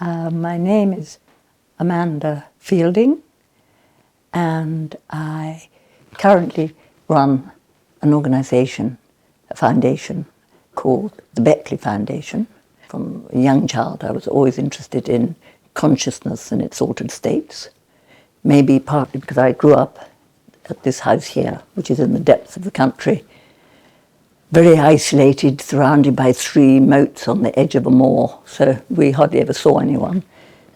My name is Amanda Feilding, and I currently run an organisation, a foundation called the Beckley Foundation. From a young child, I was always interested in consciousness and its altered states, maybe partly because I grew up at this house here, which is in the depths of the country, very isolated, surrounded by 3 moats on the edge of a moor, so we hardly ever saw anyone.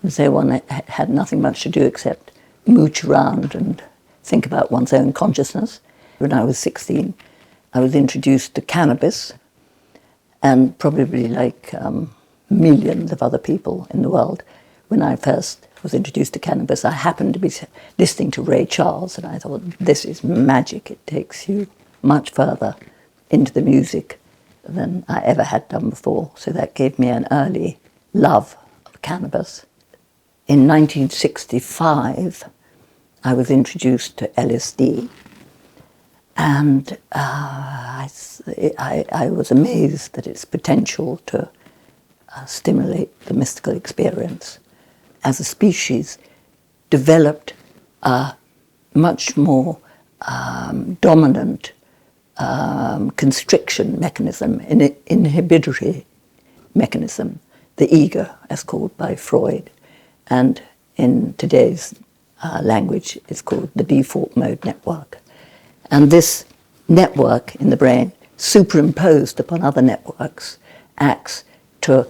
And so one had nothing much to do except mooch around and think about one's own consciousness. When I was 16, I was introduced to cannabis, and probably like millions of other people in the world, when I first was introduced to cannabis, I happened to be listening to Ray Charles, and I thought, this is magic. It takes you much further into the music than I ever had done before. So that gave me an early love of cannabis. In 1965, I was introduced to LSD, and I was amazed at its potential to stimulate the mystical experience. As a species, developed a much more dominant constriction mechanism, an inhibitory mechanism, the ego, as called by Freud, and in today's language it's called the default mode network. And this network in the brain, superimposed upon other networks, acts to,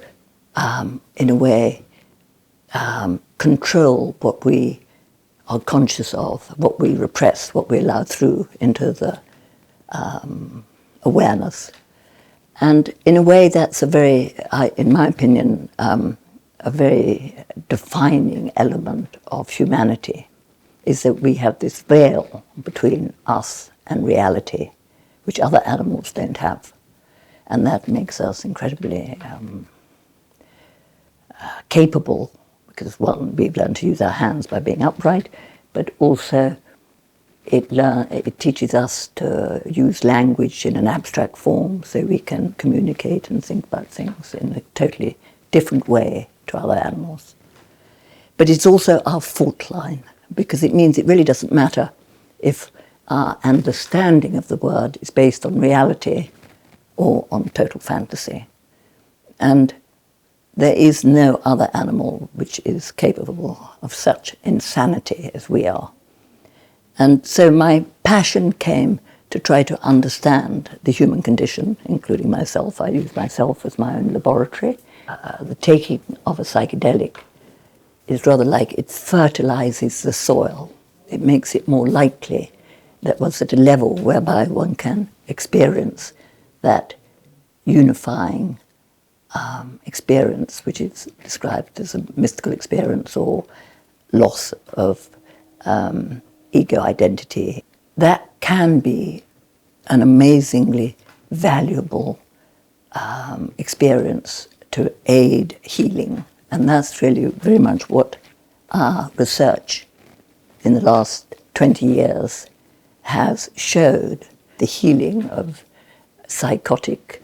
in a way, control what we are conscious of, what we repress, what we allow through into the awareness. And in a way that's a very, in my opinion, a very defining element of humanity, is that we have this veil between us and reality, which other animals don't have. And that makes us incredibly capable, because one, we've learned to use our hands by being upright, but also it teaches us to use language in an abstract form so we can communicate and think about things in a totally different way to other animals. But it's also our fault line, because it means it really doesn't matter if our understanding of the word is based on reality or on total fantasy. And there is no other animal which is capable of such insanity as we are. And so my passion came to try to understand the human condition, including myself. I use myself as my own laboratory. The taking of a psychedelic is rather like it fertilizes the soil. It makes it more likely that one's at a level whereby one can experience that unifying experience, which is described as a mystical experience or loss of ego identity. That can be an amazingly valuable experience to aid healing. And that's really very much what our research in the last 20 years has showed: the healing of psychotic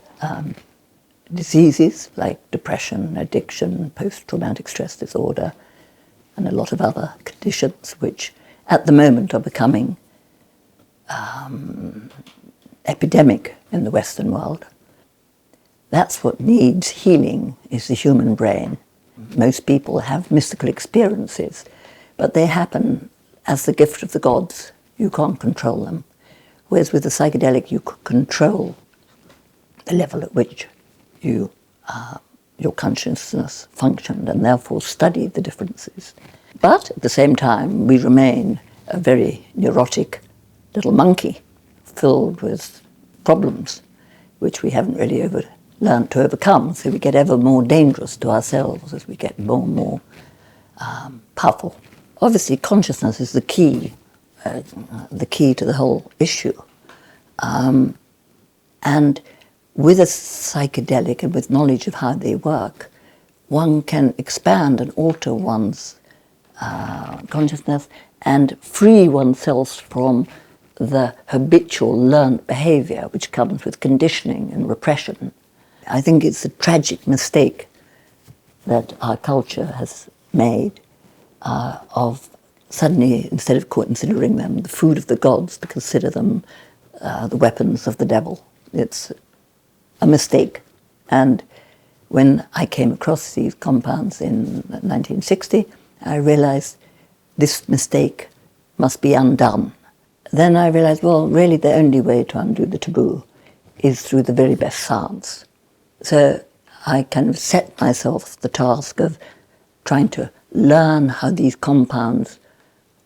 diseases like depression, addiction, post-traumatic stress disorder, and a lot of other conditions which at the moment are becoming epidemic in the Western world. That's what needs healing, is the human brain. Most people have mystical experiences, but they happen as the gift of the gods. You can't control them. Whereas with the psychedelic, you could control the level at which your consciousness functioned, and therefore study the differences. But at the same time, we remain a very neurotic little monkey filled with problems, which we haven't really learned to overcome. So we get ever more dangerous to ourselves as we get more and more powerful. Obviously, consciousness is the key to the whole issue. And with a psychedelic and with knowledge of how they work, one can expand and alter one's consciousness and free oneself from the habitual learned behavior which comes with conditioning and repression. I think it's a tragic mistake that our culture has made of suddenly, instead of considering them the food of the gods, to consider them the weapons of the devil. It's a mistake. And when I came across these compounds in 1960, I realized this mistake must be undone. Then I realized, well, really the only way to undo the taboo is through the very best science. So I kind of set myself the task of trying to learn how these compounds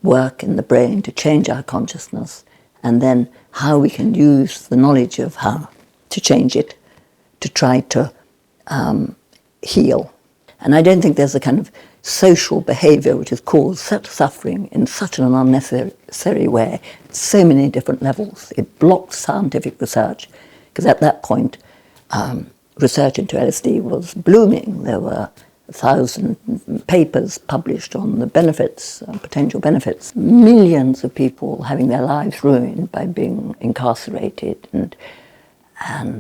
work in the brain to change our consciousness, and then how we can use the knowledge of how to change it to try to heal. And I don't think there's a kind of social behaviour which has caused such suffering in such an unnecessary way, at so many different levels. It blocked scientific research, because at that point research into LSD was blooming. There were 1,000 papers published on the benefits, potential benefits. Millions of people having their lives ruined by being incarcerated, and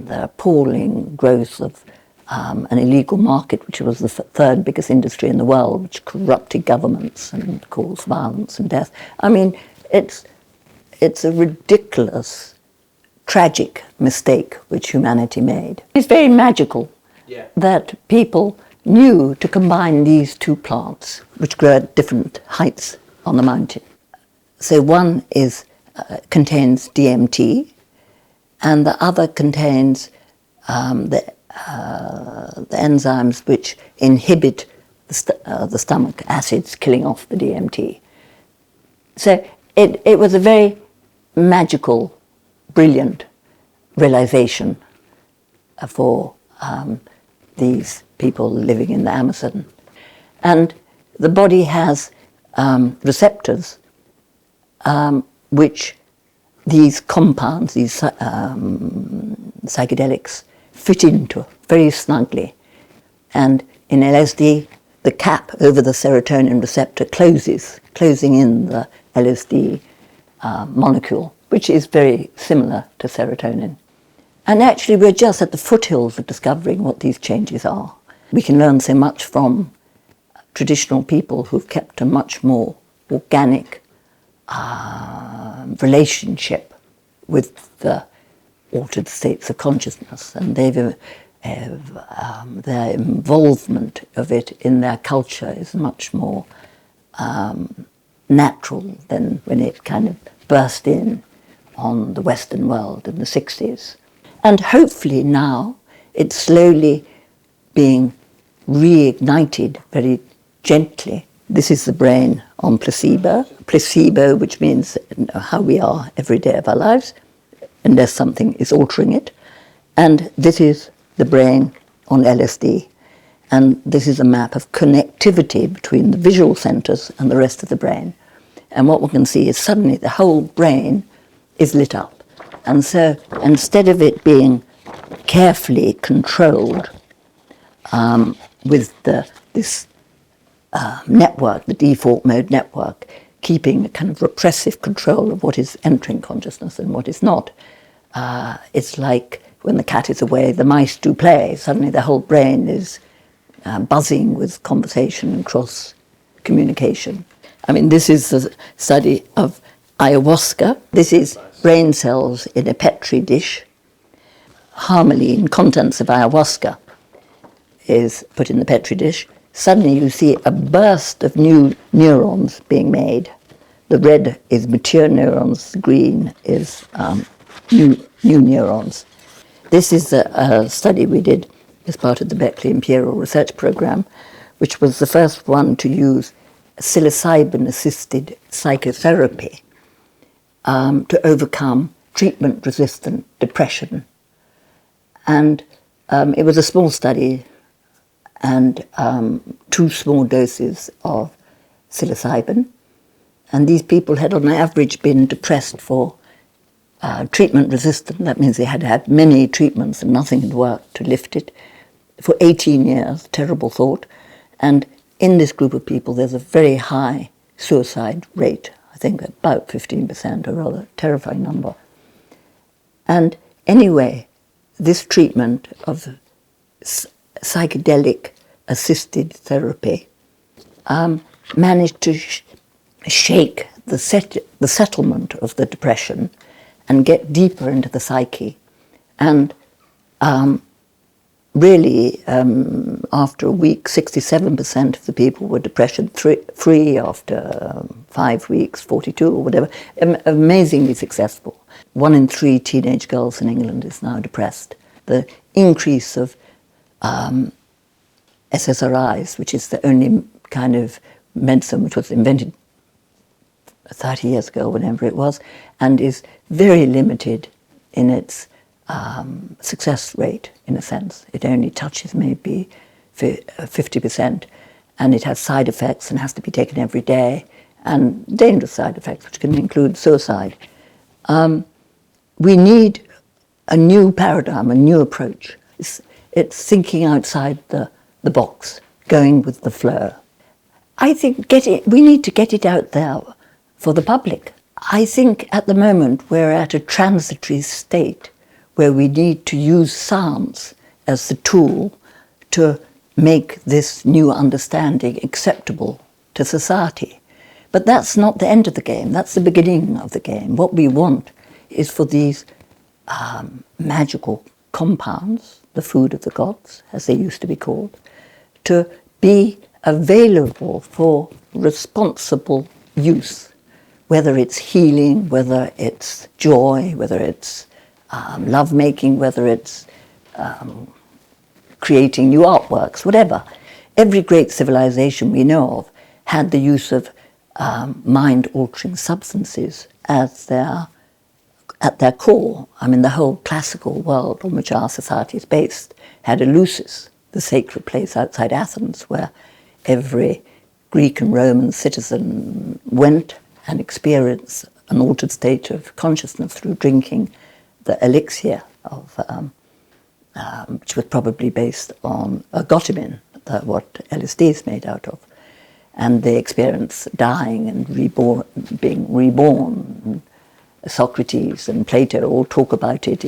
the appalling growth of an illegal market, which was the third biggest industry in the world, which corrupted governments and caused violence and death. I mean, it's a ridiculous, tragic mistake which humanity made. It's very magical that people knew to combine these two plants, which grow at different heights on the mountain. So one contains DMT, and the other contains the enzymes which inhibit the stomach acids, killing off the DMT. So it was a very magical, brilliant realization for these people living in the Amazon. And the body has receptors which these compounds, these psychedelics, fit into very snugly. And in LSD, the cap over the serotonin receptor closing in the LSD molecule, which is very similar to serotonin. And actually, we're just at the foothills of discovering what these changes are. We can learn so much from traditional people who've kept a much more organic relationship with the altered states of consciousness, and their involvement of it in their culture is much more natural than when it kind of burst in on the Western world in the 60s. And hopefully now it's slowly being reignited very gently. This is the brain on placebo, which means how we are every day of our lives, unless something is altering it. And this is the brain on LSD. And this is a map of connectivity between the visual centers and the rest of the brain. And what we can see is suddenly the whole brain is lit up. And so instead of it being carefully controlled with this network, the default mode network, keeping a kind of repressive control of what is entering consciousness and what is not, it's like when the cat is away, the mice do play. Suddenly the whole brain is buzzing with conversation and cross-communication. I mean, this is the study of ayahuasca. This is brain cells in a petri dish. Harmaline, contents of ayahuasca, is put in the petri dish. Suddenly you see a burst of new neurons being made. The red is mature neurons, the green is new neurons. This is a study we did as part of the Beckley Imperial Research Program, which was the first one to use psilocybin-assisted psychotherapy to overcome treatment-resistant depression. And it was a small study, and 2 small doses of psilocybin. And these people had on average been depressed for treatment-resistant. That means they had had many treatments and nothing had worked to lift it for 18 years, terrible thought. And in this group of people, there's a very high suicide rate, I think about 15%, a rather terrifying number. And anyway, this treatment of psychedelic assisted therapy, managed to shake the settlement of the depression and get deeper into the psyche. And really, after a week, 67% of the people were depression-free. After 5 weeks, 42 or whatever. Amazingly successful. 1 in 3 teenage girls in England is now depressed. The increase of SSRIs, which is the only kind of medicine which was invented 30 years ago, whenever it was, and is very limited in its success rate, in a sense. It only touches maybe 50%, and it has side effects and has to be taken every day, and dangerous side effects, which can include suicide. We need a new paradigm, a new approach. It's thinking outside the box, going with the flow. I think we need to get it out there for the public. I think at the moment we're at a transitory state where we need to use science as the tool to make this new understanding acceptable to society. But that's not the end of the game, that's the beginning of the game. What we want is for these magical compounds, the food of the gods, as they used to be called, to be available for responsible use, whether it's healing, whether it's joy, whether it's love-making, whether it's creating new artworks, whatever. Every great civilization we know of had the use of mind-altering substances as at their core. I mean, the whole classical world on which our society is based had Eleusis, the sacred place outside Athens, where every Greek and Roman citizen went and experienced an altered state of consciousness through drinking the elixir of, which was probably based on gotimin, what LSD is made out of. And they experience dying and being reborn. Socrates and Plato all talk about it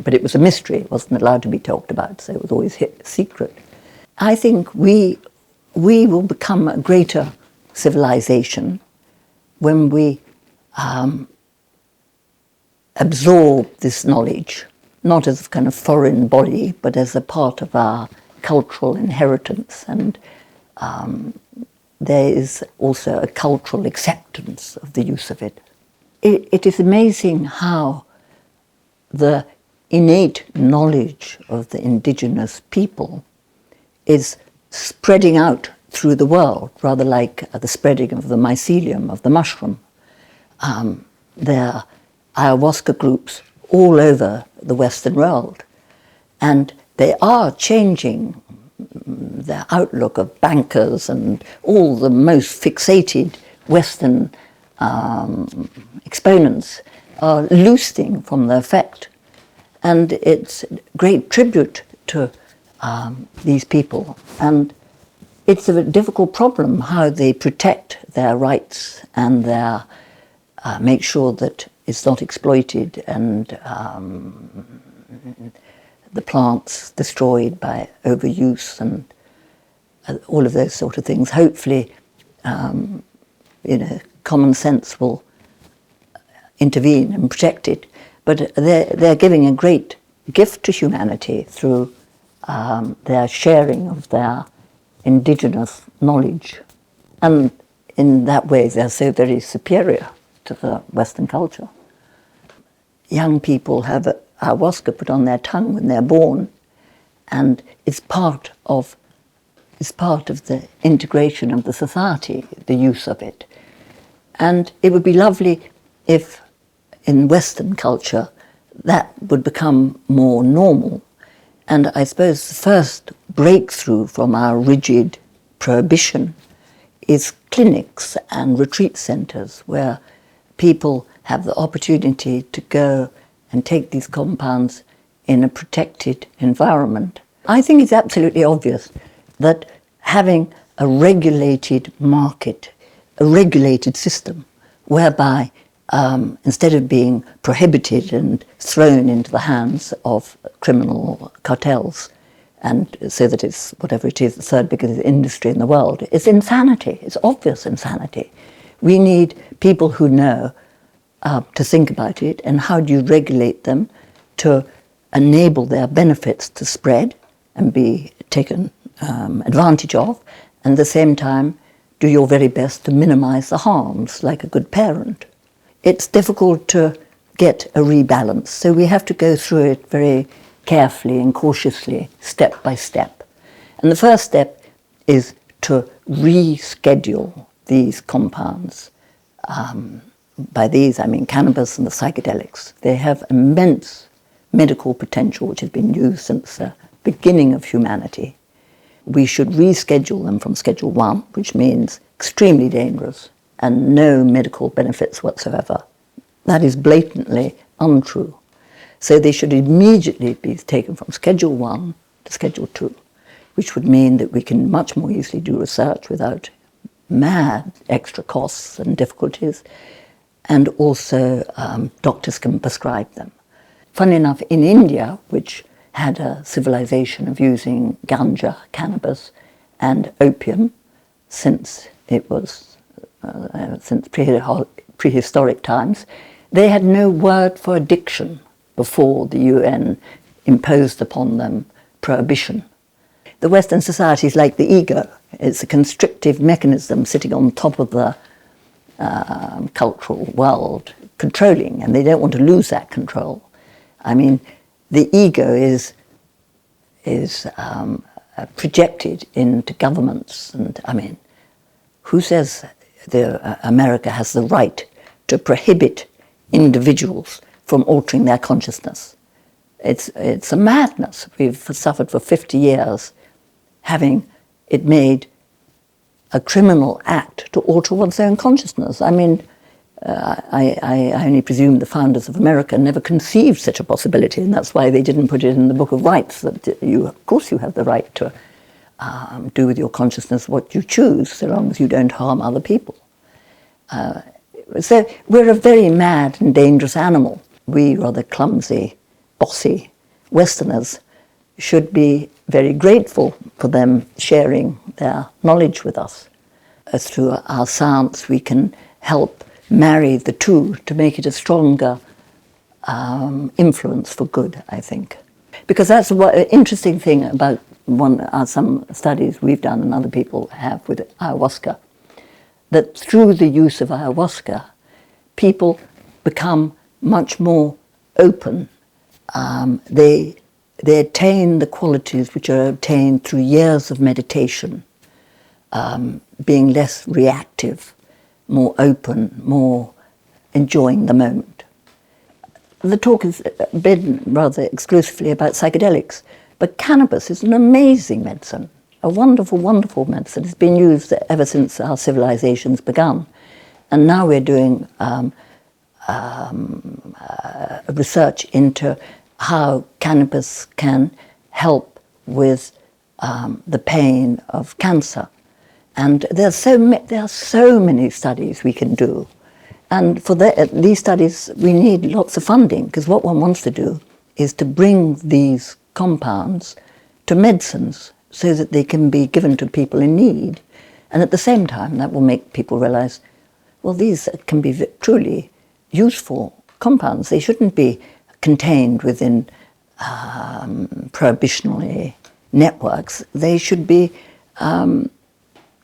but it was a mystery. It wasn't allowed to be talked about, so it was always secret. I think we will become a greater civilization when we absorb this knowledge, not as a kind of foreign body, but as a part of our cultural inheritance. And there is also a cultural acceptance of the use of it. It is amazing how the innate knowledge of the indigenous people is spreading out through the world, rather like the spreading of the mycelium of the mushroom. There are ayahuasca groups all over the Western world, and they are changing the outlook of bankers and all the most fixated Western exponents are loosening from the effect. And it's a great tribute to these people. And it's a difficult problem how they protect their rights and their make sure that it's not exploited and the plants destroyed by overuse and all of those sort of things. Hopefully, common sense will intervene and protect it. But they're giving a great gift to humanity through their sharing of their indigenous knowledge. And in that way, they're so very superior to the Western culture. Young people have ayahuasca put on their tongue when they're born, and it's part of the integration of the society, the use of it. And it would be lovely if in Western culture that would become more normal. And I suppose the first breakthrough from our rigid prohibition is clinics and retreat centres where people have the opportunity to go and take these compounds in a protected environment. I think it's absolutely obvious that having a regulated market, a regulated system, whereby instead of being prohibited and thrown into the hands of criminal cartels and so that it's, whatever it is, the third biggest industry in the world, is insanity. It's obvious insanity. We need people who know to think about it, and how do you regulate them to enable their benefits to spread and be taken advantage of, and at the same time do your very best to minimize the harms, like a good parent. It's difficult to get a rebalance, so we have to go through it very carefully and cautiously, step by step. And the first step is to reschedule these compounds. By these, I mean cannabis and the psychedelics. They have immense medical potential, which has been used since the beginning of humanity. We should reschedule them from Schedule 1, which means extremely dangerous and no medical benefits whatsoever. That is blatantly untrue. So they should immediately be taken from Schedule 1 to Schedule 2, which would mean that we can much more easily do research without mad extra costs and difficulties, and also doctors can prescribe them. Funnily enough, in India, which had a civilization of using ganja, cannabis, and opium since it was since prehistoric times, they had no word for addiction before the UN imposed upon them prohibition. The Western society is like the ego. It's a constrictive mechanism sitting on top of the cultural world, controlling, and they don't want to lose that control. I mean, the ego is projected into governments, and I mean, who says America has the right to prohibit individuals from altering their consciousness? It's a madness. We've suffered for 50 years having it made a criminal act to alter one's own consciousness. I mean, I only presume the founders of America never conceived such a possibility, and that's why they didn't put it in the Book of Rights, that you, of course, you have the right to do with your consciousness what you choose, so long as you don't harm other people. So we're a very mad and dangerous animal. We, rather clumsy, bossy Westerners, should be very grateful for them sharing their knowledge with us. Through our science, we can help marry the two to make it a stronger influence for good, I think. Because that's an interesting thing about some studies we've done and other people have with ayahuasca, that through the use of ayahuasca, people become much more open. They attain the qualities which are obtained through years of meditation, being less reactive, more open, more enjoying the moment. The talk has been rather exclusively about psychedelics, but cannabis is an amazing medicine, a wonderful, wonderful medicine. It's been used ever since our civilization's begun. And now we're doing research into how cannabis can help with the pain of cancer. And there are so many studies we can do. And for these studies, we need lots of funding, because what one wants to do is to bring these compounds to medicines so that they can be given to people in need. And at the same time, that will make people realize, well, these can be truly useful compounds. They shouldn't be contained within prohibitionary networks. They should be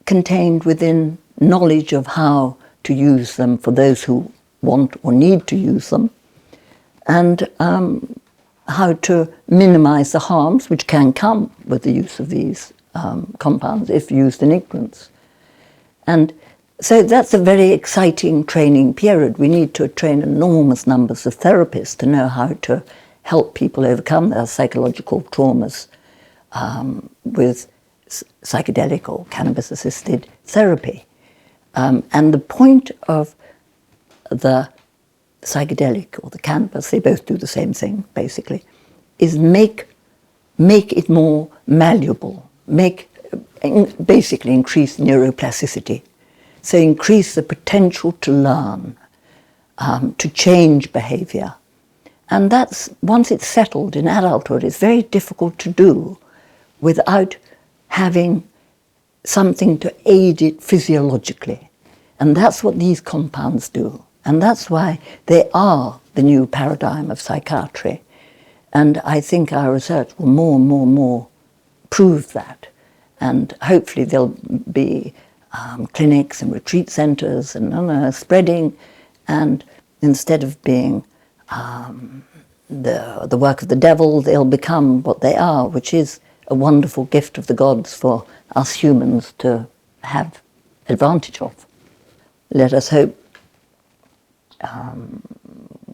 contained within knowledge of how to use them for those who want or need to use them, and how to minimize the harms which can come with the use of these compounds if used in ignorance. And so that's a very exciting training period. We need to train enormous numbers of therapists to know how to help people overcome their psychological traumas with psychedelic or cannabis-assisted therapy. And the point of the psychedelic or the cannabis, they both do the same thing basically, is make it more malleable, basically increase neuroplasticity. So increase the potential to learn, to change behavior. And that's, once it's settled in adulthood, it's very difficult to do without having something to aid it physiologically. And that's what these compounds do. And that's why they are the new paradigm of psychiatry. And I think our research will more and more prove that. And hopefully there'll be clinics and retreat centres and spreading. And instead of being the work of the devil, they'll become what they are, which is a wonderful gift of the gods for us humans to have advantage of. Let us hope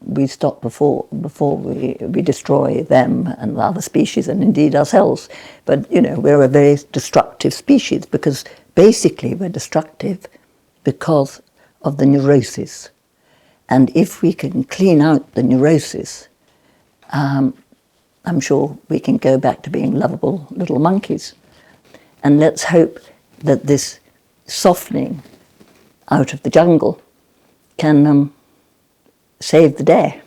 we stop before we destroy them and the other species and indeed ourselves. But, we're a very destructive species because basically we're destructive because of the neurosis. And if we can clean out the neurosis, I'm sure we can go back to being lovable little monkeys. And let's hope that this softening out of the jungle can save the day.